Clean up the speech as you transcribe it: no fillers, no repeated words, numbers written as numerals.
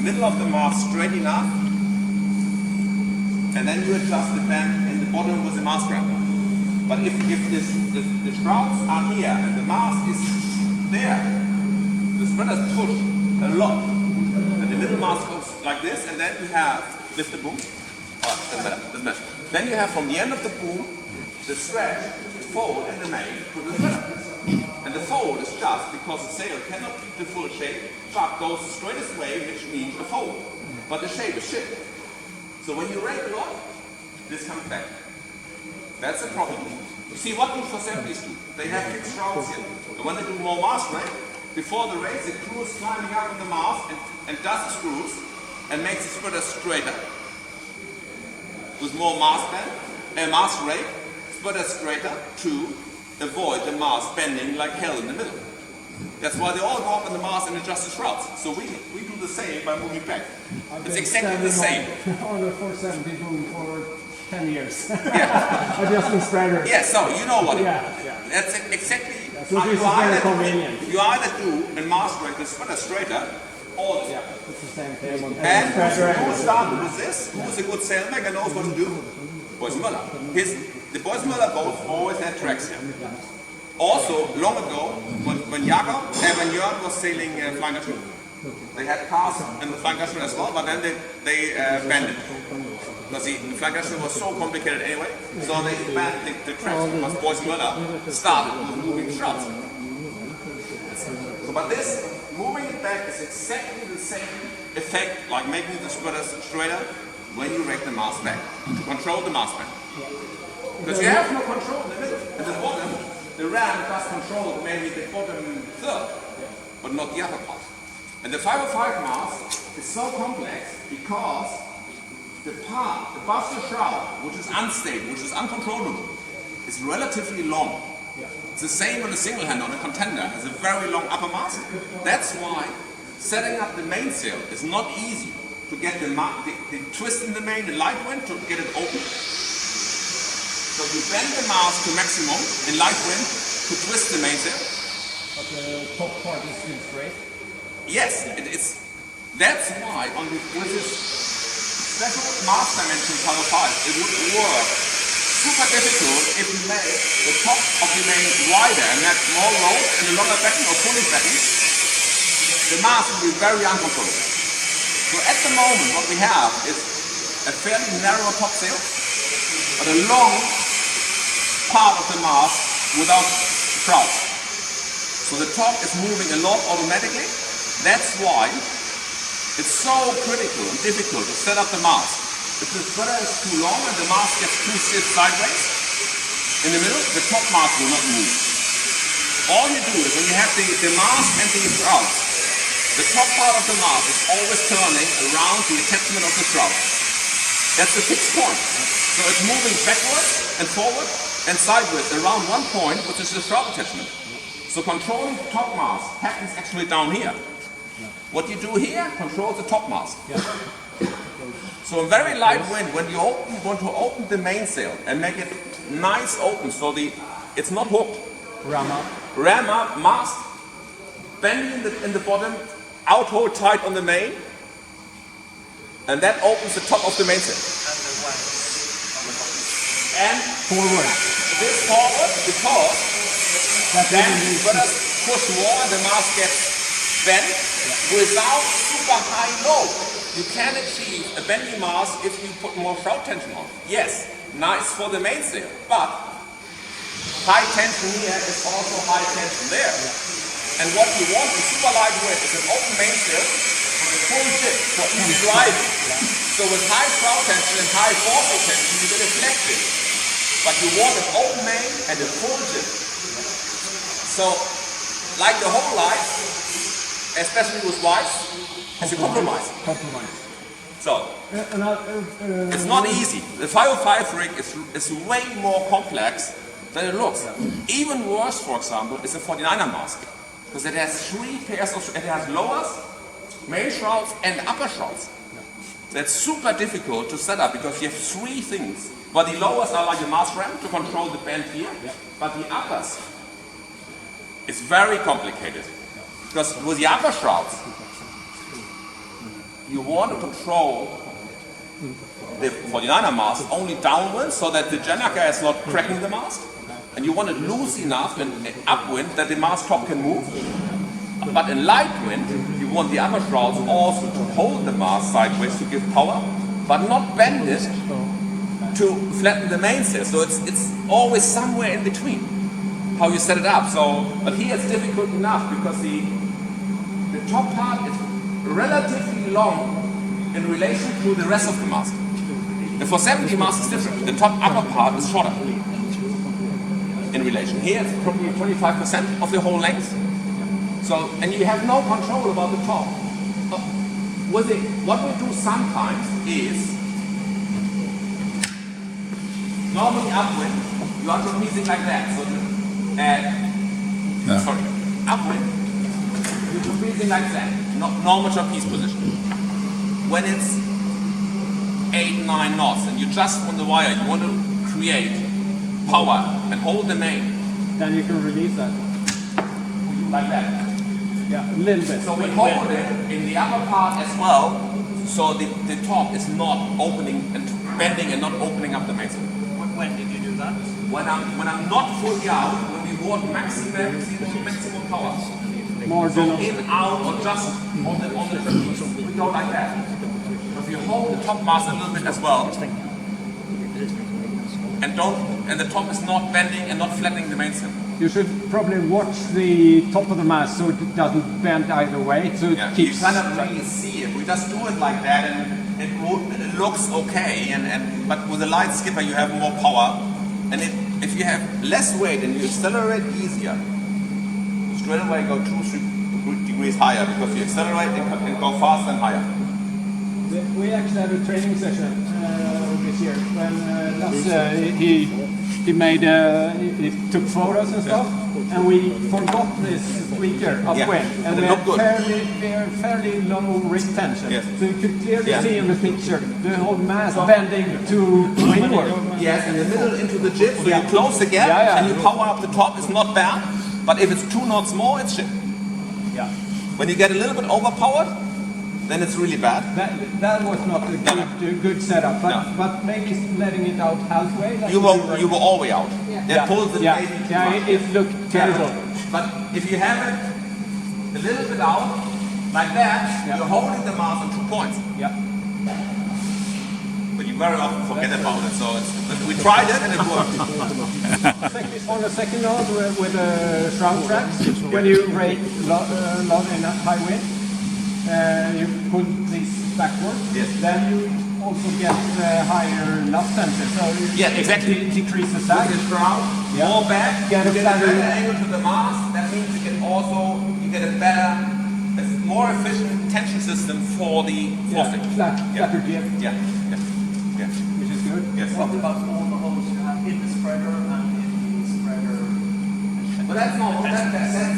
middle of the mast straight enough, and then you adjust the bend in the bottom with the mast wrap. But if the shrouds are here and the mast is there, the spreaders push a lot. And the middle mast goes like this, and then you have, lift the boom, doesn't matter. Then you have from the end of the boom, the stretch, the fold in the main to the spreader. And the fold is just because the sail cannot keep the full shape, but goes the straightest way, which means a fold. But the shape is shifted. So when you rake a lot, this comes back. That's the problem. You see what do assemblies do? They have fixed shrouds here. And when they do more mast rake, before the race, the crew is climbing up on the mast and does the screws and makes the spreader straighter. With more mast rake, spreader straighter to avoid the mast bending like hell in the middle. That's why they all go up on the mast and adjust the shrouds. So we do the same by moving back. It's exactly the same. On the 470 boom for 10 years. Yeah. Adjusting spreaders. Yeah, so you know what Yeah. That's exactly. So this is very convenient. You either do a mast rake the spreader straighter, or Yeah, it's the same thing. and who started with this? Who is a good sailmaker knows what to do? Boys Müller. The Boys Müller boats always had tracks here. Also, long ago, when Jörn was sailing Flying Dutchman, they had cars in the Flying Dutchman as well, but then they banned it. Because the Flying Dutchman was so complicated anyway, so they banned the tracks because Boys Müller started with moving shrouds. So, but this, moving it back is exactly the same effect like making the spreader straighter when you rake the mast back, to control the mast back. Because you have no control in the middle. At the bottom, the ram does control maybe the bottom third, but not the upper part. And the 505 mast is so complex because the part above the shroud, which is unstable, which is uncontrollable, is relatively long. It's the same on a single hand on a contender, has a very long upper mast. That's why setting up the mainsail is not easy to get the twist in the main, the light wind, to get it open. So you bend the mast to maximum in light wind to twist the mainsail. But the top part is still straight? Yes, it's. That's why with this special mast dimension 505, it would work super difficult if you made the top of the main wider and had more rope and a longer backing or pulling backing. The mast will be very uncontrollable. So at the moment what we have is a fairly narrow top sail, but a long part of the mast without shrouds. So the top is moving a lot automatically. That's why it's so critical and difficult to set up the mast. If the spreader is too long and the mast gets too stiff sideways, in the middle, the top mast will not move. All you do is when you have the mast and the shrouds, the top part of the mast is always turning around the attachment of the shroud. That's the fixed point. So it's moving backwards and forward and sideways around one point, which is the shroud attachment. So controlling the top mast happens actually down here. What you do here controls the top mast. So a very light wind, when you want to open the mainsail and make it nice open, so it's not hooked. Ram up, mast, bending in the bottom, out hold tight on the main, and that opens the top of the mainsail. And Forward. This forward because then when I push more and the mast gets bent without super high load. You can achieve a bendy mast if you put more shroud tension on. Yes, nice for the mainsail, but high tension here is also high tension there. And what you want in super light wind is an open mainsail with a full jib for easy driving. So with high shroud tension and high foresail tension, you get a flat jib. But you want an open main and a full jib. So, like the whole life, especially with wives, it's a compromise. So, it's not easy. The 505 rig is way more complex than it looks. Even worse, for example, is a 49er mast. Because it has three pairs of, it has lowers, main shrouds and upper shrouds. That's super difficult to set up because you have three things. But the lowers are like a mast ram to control the bend here. But the uppers is very complicated. Because with the upper shrouds, you want to control the 49er mast only downwind so that the generator is not cracking the mast, and you want it loose enough in upwind that the mast top can move. But in light wind, you want the upper shrouds also to hold the mast sideways to give power, but not bend it to flatten the mainsail. So it's always somewhere in between how you set it up. So, but here it's difficult enough because the top part is relatively long in relation to the rest of the mast. The 470 mast is different. The top upper part is shorter in relation. Here it's probably 25% of the whole length. So, and you have no control about the top. What we do sometimes is, normally upwind, you are trapezing like that. So, upwind, you're trapezing like that. Normal trapeze position. When it's 8-9 knots and you're just on the wire, you want to create power and hold the main. Then you can release that. Like that. Yeah, a little bit. So we hold it in the upper part as well, so the top is not opening and bending and not opening up the mainsail. When did you do that? When I'm not fully out, when we want maximum power. More So than in, out, or just on the trapeze, we go like that. If you hold the top mast a little bit as well, and the top is not bending and not flattening the mainsail. you should probably watch the top of the mast so it doesn't bend either way. So it You keeps. cannot really see it. We just do it like that, and it looks okay. But with a light skipper, you have more power, and if you have less weight and you accelerate easier, straight away go 2-3 degrees higher because you accelerate and go faster and higher. We actually had a training session this year when Lasse, he made he took photos and stuff, and we forgot this tweaker upwind, and it we looked had good. fairly low wrist tension. Yes. So you could clearly Yeah. see in the picture the whole mast bending to windward. Yes, in the middle into the jib, so you close the gap Yeah. and you power up the top. It's not bad, but if it's 2 knots more, it's shit. Yeah. When you get a little bit overpowered, then it's really bad. That was not a good setup, but maybe letting it out halfway. that You would be were all the way out. It pulls the baby too much. it looked terrible. But if you have it a little bit out, like that, you're holding the mast on 2 points. Yeah. But you very often forget about it, so but we tried it and it worked. On the second note with the shroud tracks, when you rate lot in a high wind, you pull this backwards, Yes. then you also get higher luft center. So Yeah, exactly. it decreases With sag. the shroud, more back, Get you a get a better- better angle to the mast. That means you get a more efficient tension system for the forcing. Flatter jib, Yeah. which is good. Yes. What about all the holes you have in the spreader and in the spreader? But that's normal. That's